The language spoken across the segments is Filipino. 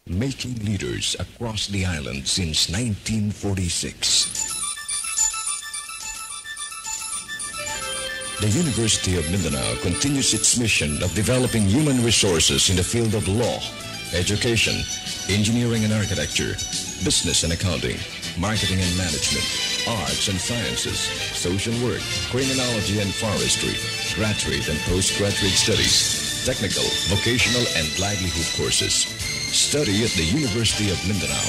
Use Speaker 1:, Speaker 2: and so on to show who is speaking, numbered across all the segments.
Speaker 1: making leaders across the island since 1946. The University of Mindanao continues its mission of developing human resources in the field of law, education, engineering and architecture, business and accounting, marketing and management, arts and sciences, social work, criminology and forestry, graduate and postgraduate studies, technical, vocational, and livelihood courses. Study at the University of Mindanao,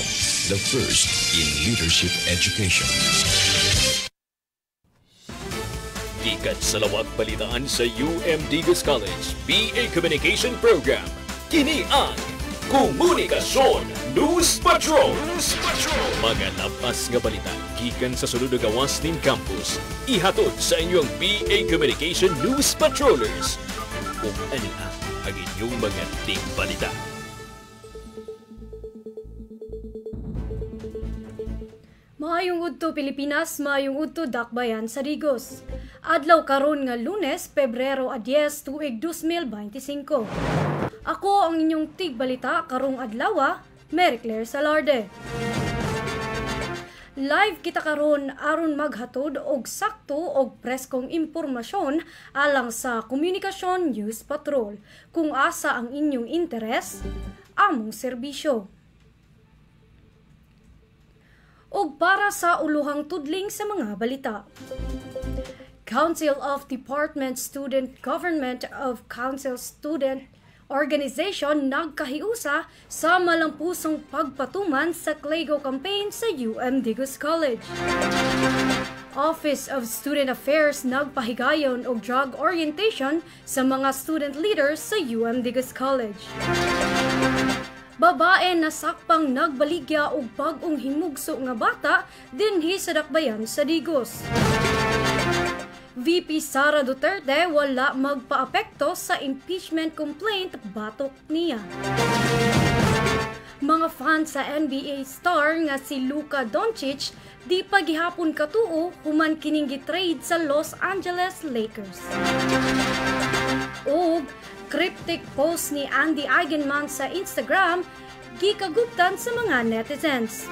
Speaker 1: the first in leadership education.
Speaker 2: Gikan sa lawak balitaan sa UMDigas College BA Communication Program. Kini ang Komunikasyon News Patrol. Mga lapas nga balita gikan sa sulod nga gawas nin campus. Ihatod sa inyong BA Communication News Patrollers. Kung ano ang inyong mga ting balita.
Speaker 3: Maayong udto Pilipinas, maayong udto Dakbayan sa Digos. Adlaw karon nga Lunes, Pebrero 10, tuig 2025. Ako ang inyong tigbalita karong adlaw, Mary Claire Salarde. Live kita karon aron maghatod og sakto og preskong impormasyon alang sa Komunikasyon News Patrol. Kung asa ang inyong interes, among serbisyo. Og para sa uluhang tudling sa mga balita. Council of Department Student Government of Council Student Organization nagkahiusa sa malampusong pagpatuman sa Clego campaign sa UMDigas College. Office of Student Affairs nagpahigayon og drug orientation sa mga student leaders sa UMDigas College. Babae na sakpang nagbaligya og bag-ong himugso nga bata dinhi sa Dakbayan sa Digos. VP Sara Duterte wala magpaapekto sa impeachment complaint batok niya. Mga fans sa NBA star nga si Luka Doncic di pa gihapon katuo human kining gitrade sa Los Angeles Lakers. Og cryptic post ni Andy Eigenman sa Instagram gikaguptan sa mga netizens.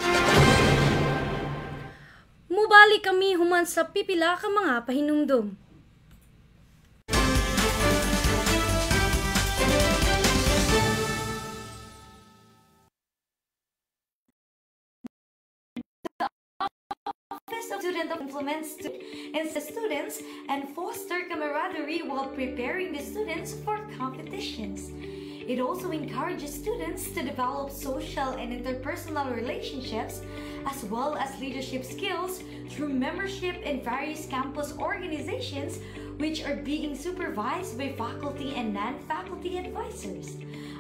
Speaker 3: Mubali kami human sa pipila ka mga pahinumdum. Student implements students and foster camaraderie while preparing the students for competitions. It also encourages students to develop social and interpersonal relationships as well as leadership skills through membership in various campus organizations which are being supervised by faculty and non-faculty advisors.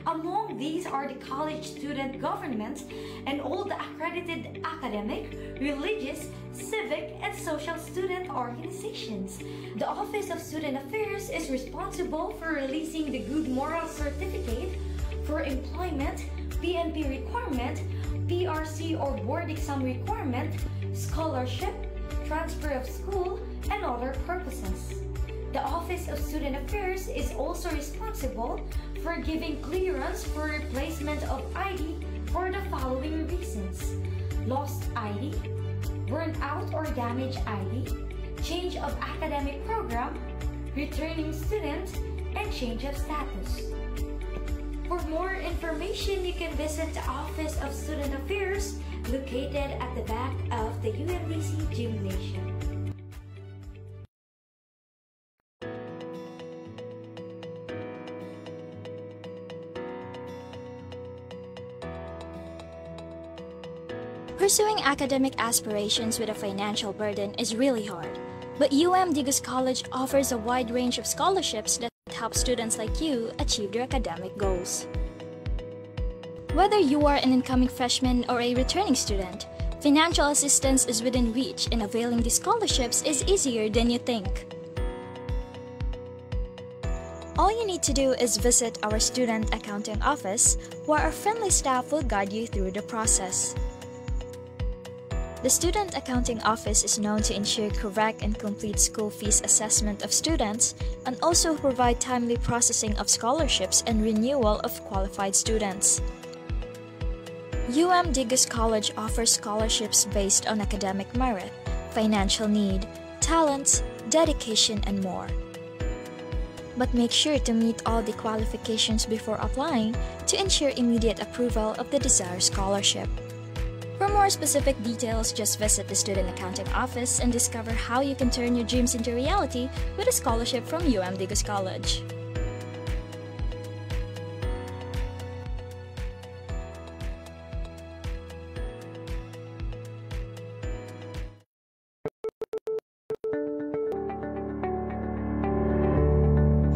Speaker 3: Among these are the college student governments and all the accredited academic, religious, civic, and social student organizations. The Office of Student Affairs is responsible for releasing the Good Moral Certificate for employment, PNP requirement, PRC or board exam requirement, scholarship, transfer of school, and other purposes. The Office of Student Affairs is also responsible for giving clearance for replacement of ID for the following reasons: lost ID, burnt out or damaged ID, change of academic program, returning student, and change of status. For more information, you can visit the Office of Student Affairs located at the back of the UMDC Gymnasium.
Speaker 4: Pursuing academic aspirations with a financial burden is really hard, but UMDigas College offers a wide range of scholarships that help students like you achieve their academic goals. Whether you are an incoming freshman or a returning student, financial assistance is within reach, and availing these scholarships is easier than you think. All you need to do is visit our student accounting office, where our friendly staff will guide you through the process. The Student Accounting Office is known to ensure correct and complete school fees assessment of students and also provide timely processing of scholarships and renewal of qualified students. Digus College offers scholarships based on academic merit, financial need, talents, dedication, and more. But make sure to meet all the qualifications before applying to ensure immediate approval of the desired scholarship. For more specific details, just visit the Student Accounting Office and discover how you can turn your dreams into reality with a scholarship from Digus College.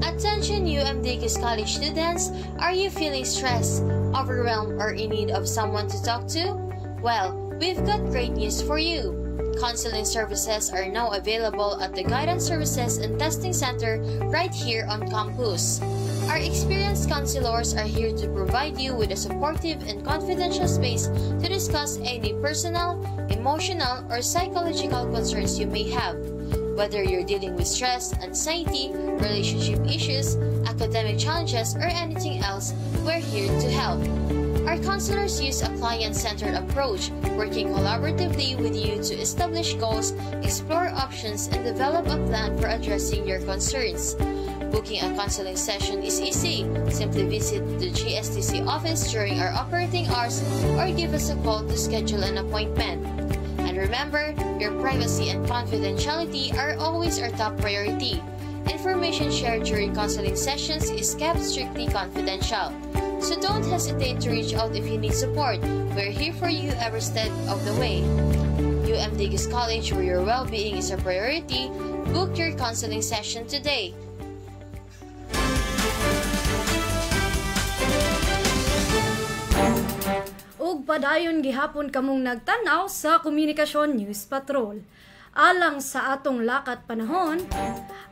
Speaker 5: Attention Digus College students, are you feeling stressed, overwhelmed, or in need of someone to talk to? Well, we've got great news for you. Counseling services are now available at the Guidance Services and Testing Center right here on campus. Our experienced counselors are here to provide you with a supportive and confidential space to discuss any personal, emotional, or psychological concerns you may have. Whether you're dealing with stress, anxiety, relationship issues, academic challenges, or anything else, we're here to help. Our counselors use a client-centered approach, working collaboratively with you to establish goals, explore options, and develop a plan for addressing your concerns. Booking a counseling session is easy. Simply visit the GSTC office during our operating hours or give us a call to schedule an appointment. And remember, your privacy and confidentiality are always our top priority. Information shared during counseling sessions is kept strictly confidential. So don't hesitate to reach out if you need support. We're here for you every step of the way. Digus College, where your well-being is a priority, book your counseling session today.
Speaker 6: Ug padayon gihapon kamong nagtanaw sa Komunikasyon News Patrol. Alang sa atong lakat panahon,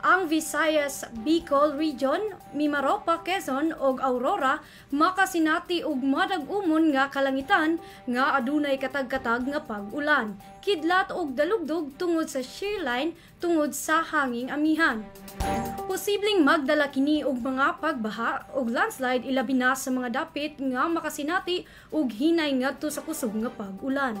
Speaker 6: ang Visayas, Bicol Region, Mimaropa, Quezon ug Aurora makasinati og madag-umon nga kalangitan nga adunay katag-katag nga pag-ulan, kidlat og dalugdog tungod sa shear line tungod sa hanging amihan. Posibleng magdala kini og mga pagbaha og landslide ilabi na sa mga dapit nga makasinati og hinay ngadto sa kusog nga pag-ulan.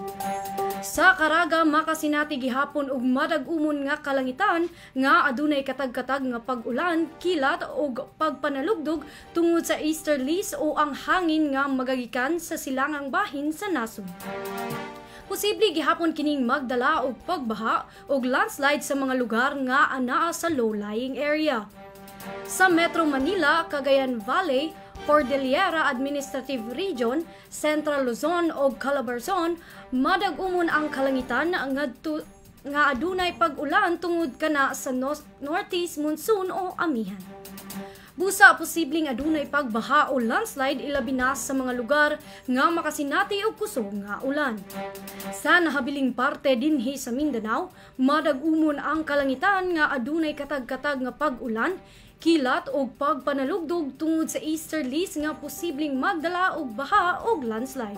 Speaker 6: Sa Caraga makasinati gihapon og madag-umon nga kalangitan nga adunay katag-katag nga pag-ulan, kilat og pagpanalugdog tungod sa easterlies o ang hangin nga magagikan sa silangang bahin sa nasod. Posible gihapon kining magdala og pagbaha og landslide sa mga lugar nga anaa sa low-lying area. Sa Metro Manila, Cagayan Valley, Cordillera Administrative Region, Central Luzon ug Calabarzon, madag-umon ang kalangitan nga adunay pag-ulan tungod kana sa northeast monsoon o amihan. Busa posibleng adunay pagbaha o landslide ilabi na sa mga lugar nga makasinati og kusog nga ulan. Sa nahabiling parte dinhi sa Mindanao, madag-umon ang kalangitan nga adunay katag-katag nga pag-ulan, kilat og pagpanalugdog tungod sa easterlies nga posibleng magdala og baha og landslide.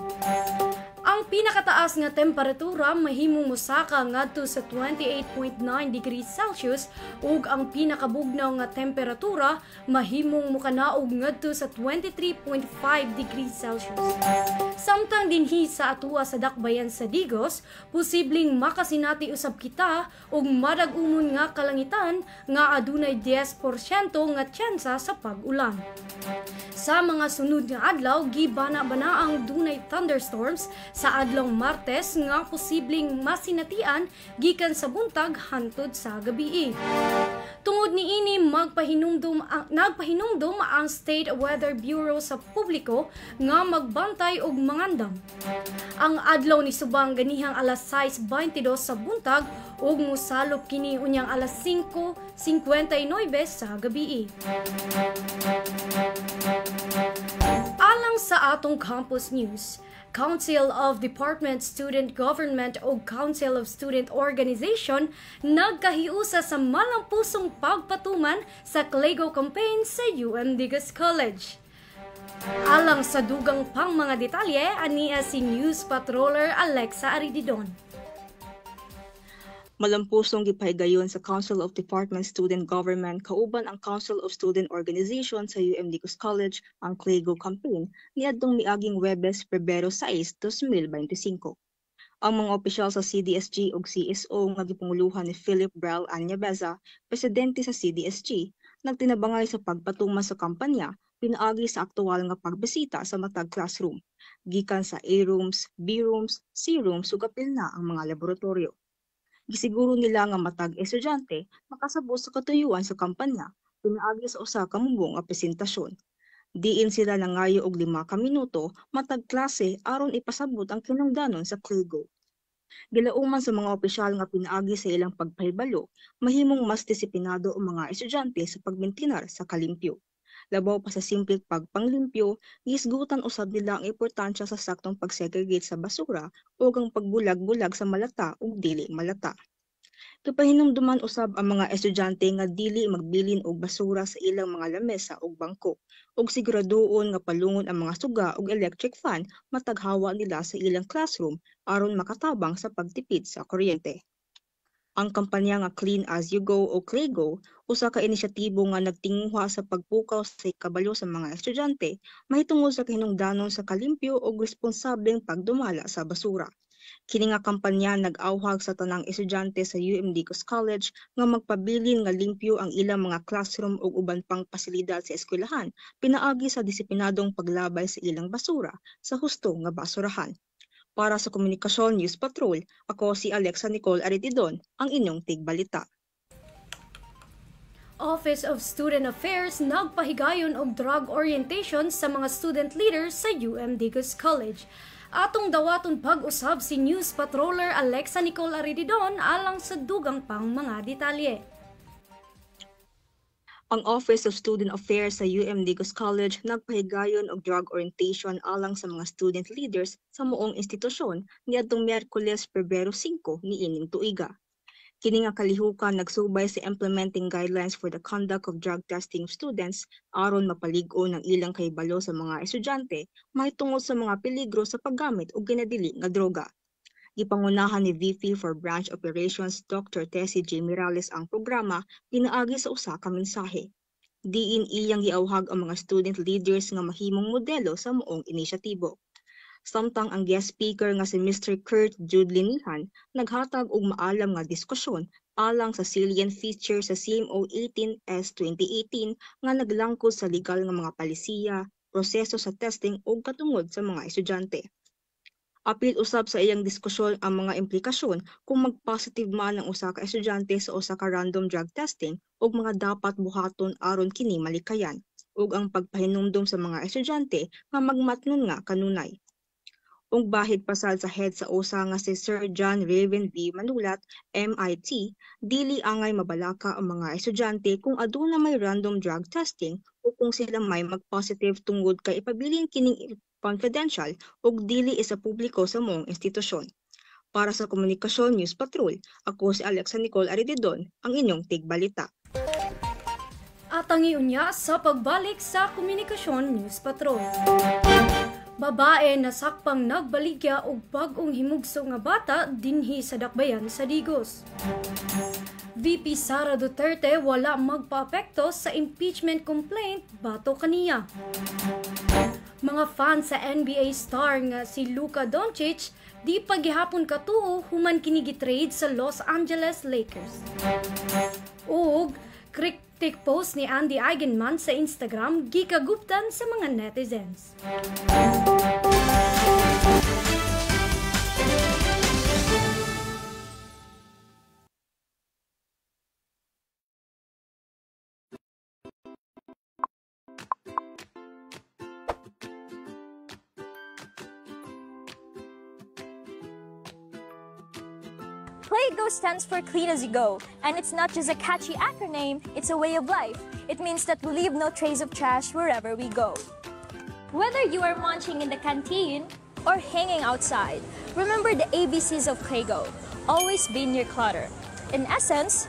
Speaker 6: Ang pinakataas nga temperatura mahimong mosaka ngadto sa 28.9 degrees Celsius ug ang pinakabugnaw nga temperatura mahimong mokanaog ngadto sa 23.5 degrees Celsius. Samtang dinhi sa atua sa dakbayan sa Digos, posibleng makasinati usab kita og madag-umon nga kalangitan nga adunay 10% nga tsansa sa pag-ulan. Sa mga sunod nga adlaw, gibana-bana ang dunay thunderstorms sa adlaw Martes nga posibleng masinatian gikan sa buntag hantod sa gabii. Tungod niini nagpahinumdum ang State Weather Bureau sa publiko nga magbantay og mangandam. Ang adlaw ni subang ganihang alas 6:22 sa buntag ug mosalop kini unyang alas 5:59 sa gabii. Alang sa atong campus news, Council of Department Student Government o Council of Student Organization nagkahiusa sa malampusong pagpatuman sa Clego campaign sa Digus College. Alang sa dugang pang mga detalye, ania si News Patroller Alexa Arididon.
Speaker 7: Malampusong gipahigayon sa Council of Department Student Government kauban ang Council of Student Organization sa UMDicos College ang CLEGO campaign niadtong miaging Huwebes, Pebrero 6, 2025. Ang mga opisyal sa CDSG ug CSO nga gipanguluhan ni Philip Brel Anyabeza, presidente sa CDSG, nagtinabangay sa pagpatuman sa kampanya pinaagi sa aktual nga pagbisita sa matag classroom, gikan sa A rooms, B rooms, C rooms ug apil na ang mga laboratorio. Gisiguro nila nga matag estudyante makasabot sa katuyuan sa kampanya pinaagi sa usa ka mubong nga presentasyon. Diin sila nangayo og 5 ka minuto matag klase aron ipasabot ang kinungdanon sa CLEGO. Gilauman sa mga opisyal nga pinaagi sa ilang pagpahibalo, mahimong mas disiplinado ang mga estudyante sa pagmintinar sa kalimpyo. Labaw pa sa simpleng pagpanglimpyo, gisgutan usab nila ang importansya sa saktong pagsegregate sa basura o ang pagbulag-bulag sa malata ug dili malata. Kapahinumduman usab ang mga estudyante nga dili magbilin og basura sa ilang mga lamesa ug bangko ug siguraduon nga palungon ang mga suga ug electric fan matag hawa nila sa ilang classroom aron makatabang sa pagtipid sa kuryente. Ang kampanya nga Clean as You Go o CLEGO, usa ka inisyatibo nga nagtinguha sa pagpukaw sa kabalo sa mga estudyante mahitungod sa kahinungdanon sa kalimpyo o responsableng pagdumala sa basura. Kini nga kampanya nag-awhag sa tanang estudyante sa UMDicos College nga magpabilin nga limpyo ang ilang mga classroom ug uban pang pasilidad sa eskwelahan pinaagi sa disiplinadong paglabay sa ilang basura sa husto nga basurahan. Para sa Komunikasyon News Patrol, ako si Alexa Nicole Aretidon, ang inyong tigbalita.
Speaker 6: Office of Student Affairs nagpahigayon og drug orientation sa mga student leaders sa UMDicos College. Atong dawaton pag-usab si News Patroller Alexa Nicole Aretidon alang sa dugang pang mga detalye.
Speaker 7: Ang Office of Student Affairs sa UMDicos College nagpahigayon og drug orientation alang sa mga student leaders sa moong institusyon niadtong Miyerkules, Pebrero 5 niining tuiga. Kini nga kalihukan nagsubay sa implementing guidelines for the conduct of drug testing of students aron mapalig-o ng ilang kahibalo sa mga estudyante mahitungod sa mga peligro sa paggamit og ginadili nga droga. Gipangunahan ni VP for Branch Operations Dr. Tessie J. Mirales ang programa pinaagi sa usa ka mensahe. Diin iyang giawhag ang mga student leaders nga mahimong modelo sa moong inisyatibo. Samtang ang guest speaker nga si Mr. Kurt Jude Linihan naghatag og maalam nga diskusyon alang sa salient feature sa CMO 18S 2018 nga naglangkod sa legal nga mga palisiya, proseso sa testing ug katungod sa mga estudyante. Apil usab sa iyang diskusyon ang mga implikasyon kung mag-positive man ang usa ka estudyante sa usa ka random drug testing ug mga dapat buhaton aron kini malikayan ug ang pagpahinumdom sa mga estudyante nga magmatnon nga kanunay. Ug bahid pasal sa head sa usa nga si Sir John Raven B. Manulat, MIT, dili angay mabalaka ang mga estudyante kung aduna may random drug testing o kung sila may mag-positive tungod kay ipabilin kining confidential ug dili isa publiko sa moong institusyon. Para sa Komunikasyon News Patrol, ako si Alexa Nicole Aretidon, ang inyong tigbalita.
Speaker 6: At ang iunya sa pagbalik sa Komunikasyon News Patrol. Babae na sakpang nagbaligya og bag-ong himugso nga bata dinhi sa Dakbayan sa Digos. VP Sara Duterte wala magpaapekto sa impeachment complaint bato kaniya. Mga fans sa NBA star nga si Luka Doncic di paghihapon katuo human kini gitrade sa Los Angeles Lakers. Ug critic post ni Andy Eigenman sa Instagram gikaguptan sa mga netizens.
Speaker 4: CLEGO stands for Clean as You Go, and it's not just a catchy acronym, it's a way of life. It means that we leave no trace of trash wherever we go. Whether you are munching in the canteen or hanging outside, remember the ABCs of CLEGO. Always bin your clutter. In essence,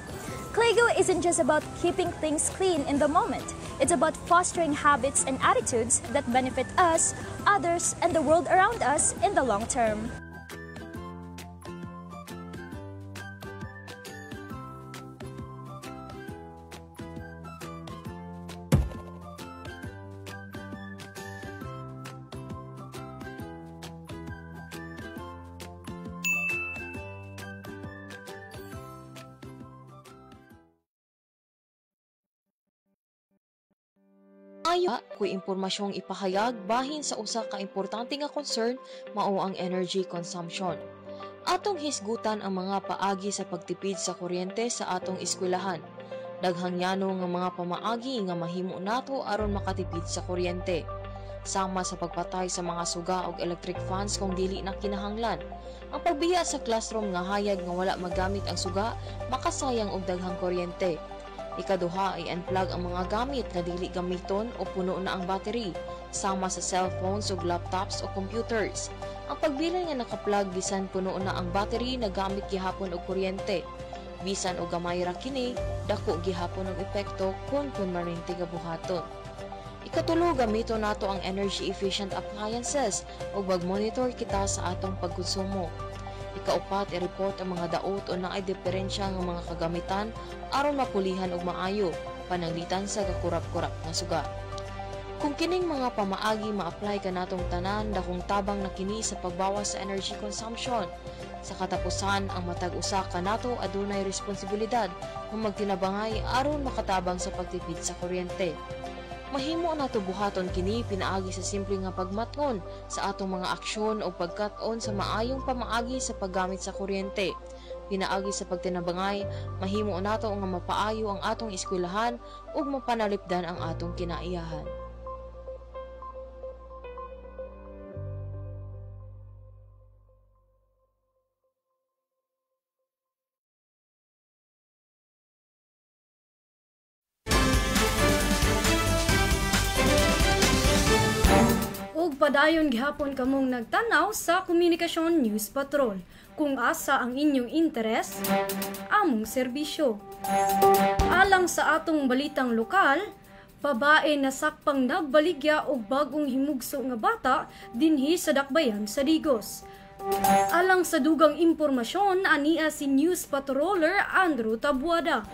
Speaker 4: CLEGO isn't just about keeping things clean in the moment. It's about fostering habits and attitudes that benefit us, others, and the world around us in the long term.
Speaker 8: Maayo ko impormasyong ipahayag bahin sa usa ka importante nga concern mao ang energy consumption. Atong hisgutan ang mga paagi sa pagtipid sa kuryente sa atong eskwelahan. Daghang yano nga mga pamaagi nga mahimo nato aron makatipid sa kuryente. Sama sa pagpatay sa mga suga og electric fans kung dili na kinahanglan. Ang pagbiya sa classroom nga hayag nga wala magamit ang suga makasayang og daghang kuryente. Ikaduha ay unplug ang mga gamit na dili gamiton o puno na ang battery, sama sa cellphones o laptops o computers. Ang pagbilin nga nakaplug bisan puno na ang battery na gamit gihapon og kuryente. Bisan o gamay ra kini, dako gihapon ang epekto kung marinti nga buhaton. Ikatulo, gamito nato ang energy efficient appliances o mag-monitor kita sa atong pagkonsumo. Ikaupat, i-report ang mga daot o naay diferensya ng mga kagamitan aron mapulihan og maayo, pananglitan sa kakurap-kurap nga suga. Kung kining mga pamaagi ma-apply ka natong tanan, dakong tabang na kini sa pagbawas sa energy consumption. Sa katapusan, ang matag usa ka nato adunay responsibilidad nga magtinabangay aron makatabang sa pagtipid sa kuryente. Mahimo nato buhaton kini pinaagi sa simple nga pagmatngon sa atong mga aksyon o pagkat-on sa maayong pamaagi sa paggamit sa kuryente. Pinaagi sa pagtinabangay, mahimo nato nga mapaayo ang atong eskwelahan ug mapanalipdan ang atong kinaiyahan.
Speaker 6: Padayon gihapon kamong nagtanaw sa Komunikasyon News Patrol. Kung asa ang inyong interes, among serbisyo. Alang sa atong balitang lokal, babae na sakpang nagbaligya og bagong himugso nga bata dinhi sa Dakbayan sa Digos. Alang sa dugang impormasyon, ania si News Patroller Andrew Tabuada.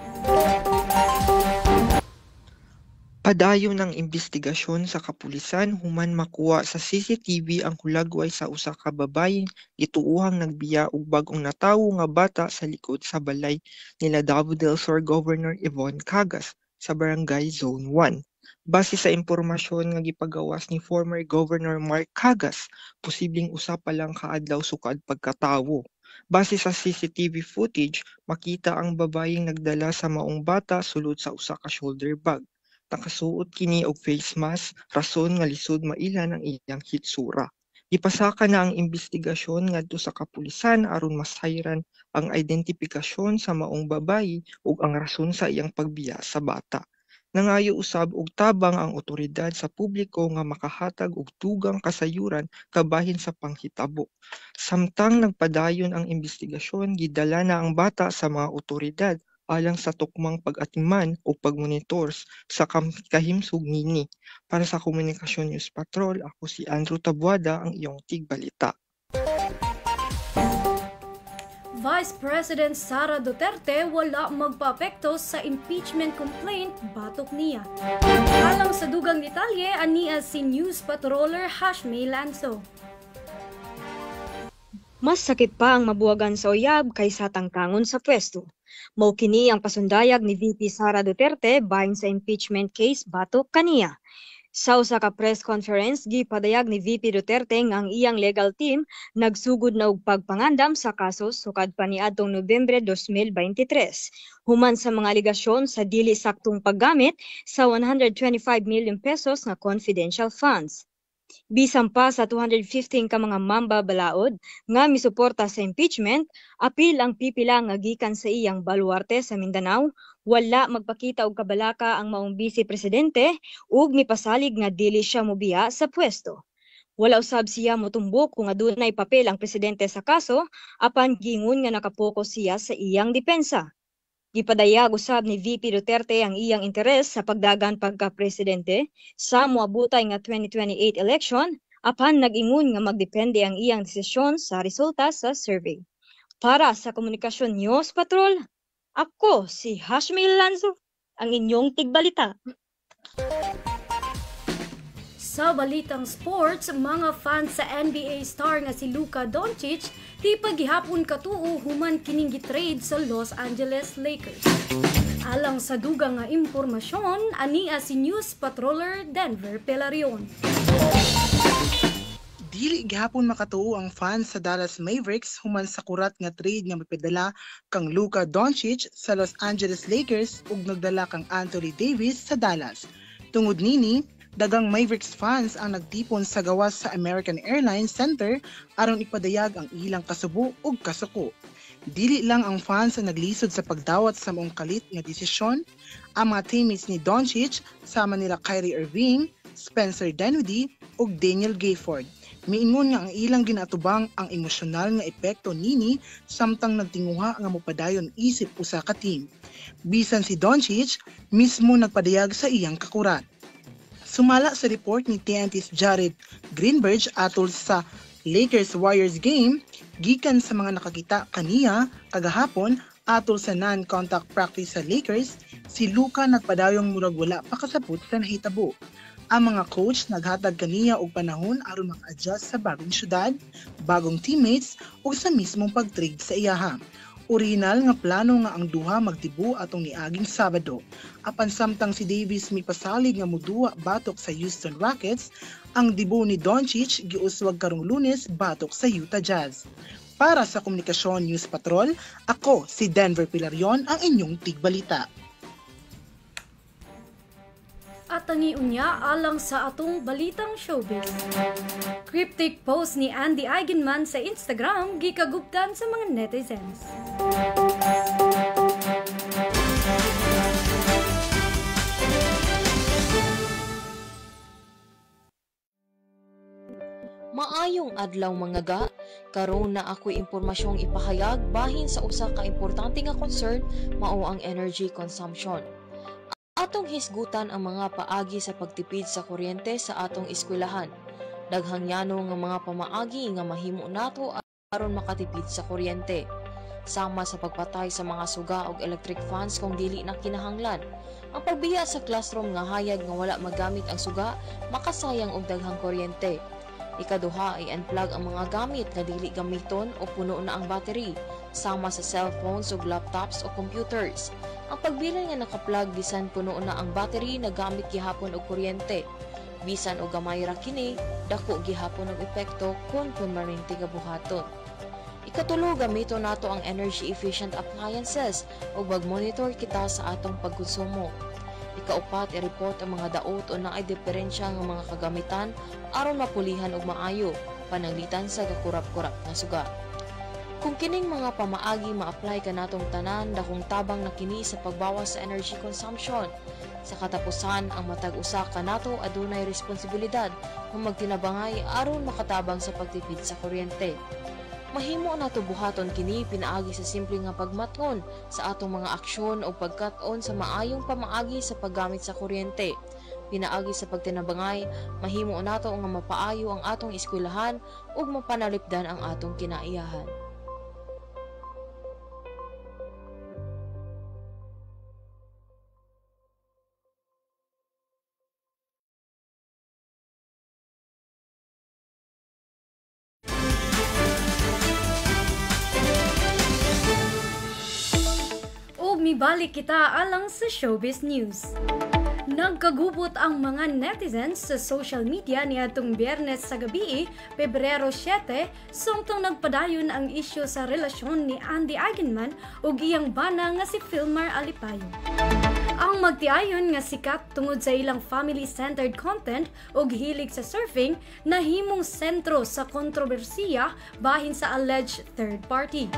Speaker 9: Padayon ng imbestigasyon sa kapulisan human makuha sa CCTV ang hulagway sa usa ka babaye gituuhang nagbiya og bag-ong natawo nga bata sa likod sa balay nila Davao del Sur Governor Yvonne Cagas sa Barangay Zone 1. Base sa impormasyon nga gipagawas ni former Governor Mark Cagas, posibleng usa pa lang kaadlaw sukad pagkatawo. Base sa CCTV footage, makita ang babayeng nagdala sa maong bata sulod sa usa ka shoulder bag. Nakasuot kini og face mask, rason nga lisod mailan ang iyang hitsura. Ipasaka na ang imbestigasyon ngadto sa kapulisan aron masayran ang identifikasyon sa maong babayi ug ang rason sa iyang pagbiya sa bata. Nangayo usab og tabang ang otoridad sa publiko nga makahatag og tugang kasayuran kabahin sa panghitabo. Samtang nagpadayon ang imbestigasyon, gidala na ang bata sa mga otoridad alang sa tukmang pag-atiman o pag-monitors sa kahimsog nini. Para sa Komunikasyon News Patrol, ako si Andrew Tabuada, ang iyong tigbalita.
Speaker 6: Vice President Sara Duterte wala magpaapekto sa impeachment complaint batok niya. Alang sa dugang detalye, ania si News Patroller Hashmi Lanzo.
Speaker 7: Mas sakit pa ang mabuwagan sa uyab kaysa tangtangon sa pwesto. Mao kini ang pasundayag ni VP Sara Duterte bahin sa impeachment case batok kaniya. Sa usa ka press conference, gipadayag ni VP Duterte nga ang iyang legal team nagsugod na og pagpangandam sa kaso sukad pa niadtong Nobyembre 2023 human sa mga aligasyon sa dili saktong paggamit sa 125 million pesos nga confidential funds. Bisan pa sa 215 ka mga mamba balaod nga misuporta sa impeachment, apil ang pipila nga gikan sa iyang baluarte sa Mindanao, wala magpakita og kabalaka ang maong Vice Presidente ug mipasalig nga dili siya mobiya sa pwesto. Wala usab siya motumbok kung adunay papel ang presidente sa kaso, apan gingon nga nakapokus siya sa iyang depensa. Gipadayag usab ni VP Duterte ang iyang interes sa pagdagan pagka-presidente sa moabutay nga 2028 election, apan nag-ingon nga magdepende ang iyang desisyon sa resulta sa survey. Para sa Komunikasyon News Patrol, ako si Hashmi Lanzo, ang inyong tigbalita.
Speaker 6: Sa balitang sports, mga fans sa NBA star nga si Luka Doncic di paghihapon katuo human kining gitrade sa Los Angeles Lakers. Alang sa dugang nga impormasyon, ania si News Patroller Denver Pelarion.
Speaker 10: Dili gihapon makatuo ang fans sa Dallas Mavericks human sa kurat nga trade nga mipedala kang Luka Doncic sa Los Angeles Lakers ug nagdala kang Anthony Davis sa Dallas. Tungod nini, dagang Mavericks fans ang nagtipon sa gawas sa American Airlines Center aron ipadayag ang ilang kasubo ug kasuko. Dili lang ang fans ang naglisod sa pagdawat sa maong kalit nga desisyon, ang mga teammates ni Doncic sama nila Kyrie Irving, Spencer Dinwiddie ug Daniel Gafford. Miingon nga ang ilang ginatubang ang emosyonal nga epekto nini samtang nagtinguha nga mopadayon isip usa ka team. Bisan si Doncic mismo nagpadayag sa iyang kakurat. Sumala sa report ni TNT's Jared Greenberg atol sa Lakers-Warriors game, gikan sa mga nakakita kaniya kagahapon atol sa non-contact practice sa Lakers, si Luka nagpadayong murag wala pa kasapot sa nahitabo. Ang mga coach naghatag kaniya og panahon aron maka-adjust sa bagong syudad, bagong teammates ug sa mismong pag-trade sa iyaha. Original nga plano nga ang duha magdibu atong niaging Sabado. Apan samtang si Davis mipasalig nga moduwa batok sa Houston Rockets, ang dibu ni Doncic giuswag karong Lunes batok sa Utah Jazz. Para sa Komunikasyon News Patrol, ako si Denver Pelarion ang inyong tigbalita.
Speaker 6: At tangiunya alang sa atong balitang showbiz. Cryptic post ni Andy Eigenman sa Instagram gikagubtan sa mga netizens.
Speaker 8: Maayong adlaw mga ga, karon na ako'y impormasyong ipahayag bahin sa usa ka importante nga concern mao ang energy consumption. Atong hisgutan ang mga paagi sa pagtipid sa kuryente sa atong eskwelahan. Daghang yano nga mga pamaagi nga mahimo nato aron makatipid sa kuryente. Sama sa pagpatay sa mga suga og electric fans kung dili na kinahanglan. Ang pagbiya sa classroom nga hayag nga wala magamit ang suga, makasayang og daghang kuryente. Ikaduha ay unplug ang mga gamit nga dili gamiton o puno na ang battery, sama sa cellphones ug laptops o computers. Ang pagbilin nga naka-plug bisan puno na ang battery na gamit gihapon og kuryente. Bisan og gamay ra kini, dako gihapon og epekto kung permanente nga buhaton. Ikatulo, gamiton nato ang energy efficient appliances ug mag-monitor kita sa atong pagkonsumo. Ikaupat, i-report ang mga daot o naay diferensya ng mga kagamitan aron mapulihan og maayo, pananglitan sa kakurap-kurap na suga. Kung kining mga pamaagi ma-apply ka natong tanan, dakong tabang na kini sa pagbawas sa energy consumption. Sa katapusan, ang matag usa ka nato adunay responsibilidad kung magtinabangay aron makatabang sa pagtipid sa kuryente. Mahimo nato buhaton kini pinaagi sa simple nga pagmatngon sa atong mga aksyon o pagkat-on sa maayong pamaagi sa paggamit sa kuryente. Pinaagi sa pagtinabangay, mahimo nato nga mapaayo ang atong eskwelahan ug mapanalipdan ang atong kinaiyahan.
Speaker 6: Mibalik kita alang sa showbiz news. Nagkagubot ang mga netizens sa social media niadtong Biyernes sa gabi, Pebrero 7, sumtong nagpadayon ang isyu sa relasyon ni Andy Eigenman ug iyang bana nga si Filmar Alipayo. Ang magtiayon nga sikat tungod sa ilang family-centered content ug hilig sa surfing nahimong sentro sa kontrobersiya bahin sa alleged third party.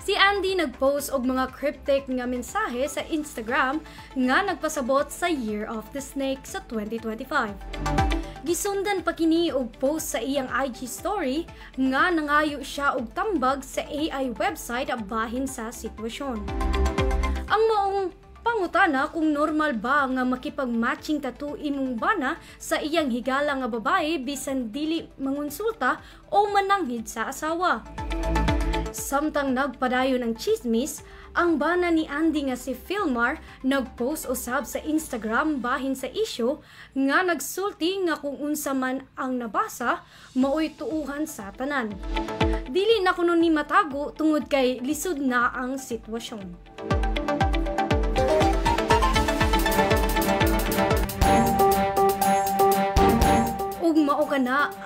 Speaker 6: Si Andy nagpost og mga cryptic nga mensahe sa Instagram nga nagpasabot sa Year of the Snake sa 2025. Gisundan pa kini og post sa iyang IG story nga nangayo siya og tambag sa AI website bahin sa sitwasyon. Ang maong pangutana kung normal ba nga makipag-matching tattoo imong bana sa iyang higala nga babae bisan dili mangonsulta o mananghid sa asawa. Samtang nagpadayon ang chismis, ang bana ni Andy nga si Filmar nagpost usab sa Instagram bahin sa isyu nga nagsulti nga kung unsa man ang nabasa, maoy tuuhan sa tanan. Dili na kuno ni matago tungod kay lisod na ang sitwasyon.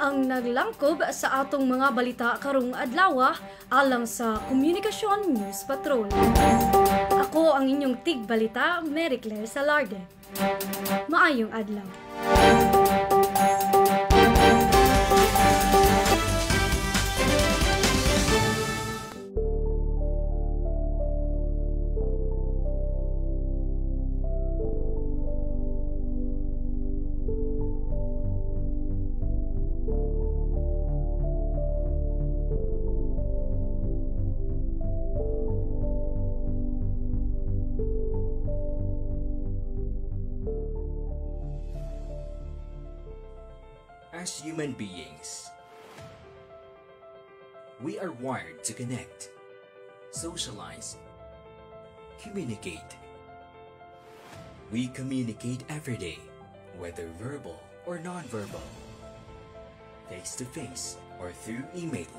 Speaker 6: ang naglangkob sa atong mga balita karong adlaw alang sa Komunikasyon News Patrol. Ako ang inyong tigbalita, Mary Claire Salarde. Maayong adlaw.
Speaker 11: As human beings, we are wired to connect, socialize, communicate. We communicate every day, whether verbal or non-verbal, face-to-face or through email,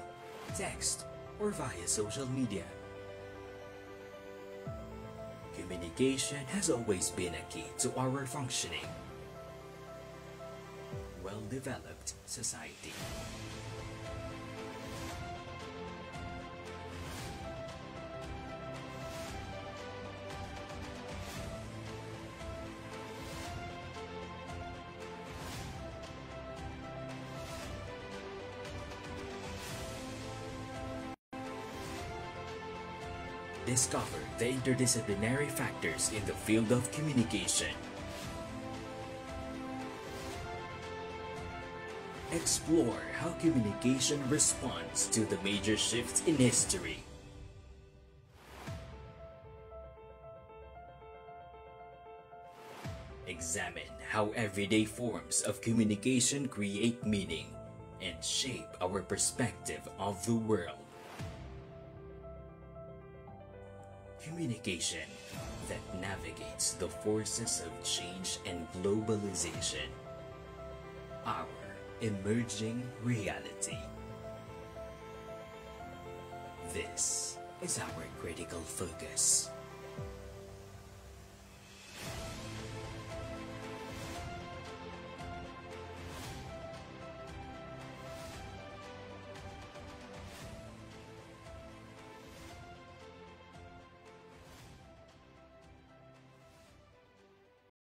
Speaker 11: text, or via social media. Communication has always been a key to our functioning well-developed society. Discover the interdisciplinary factors in the field of communication. Explore how communication responds to the major shifts in history. Examine how everyday forms of communication create meaning and shape our perspective of the world. Communication that navigates the forces of change and globalization. Our emerging reality. This is our critical focus.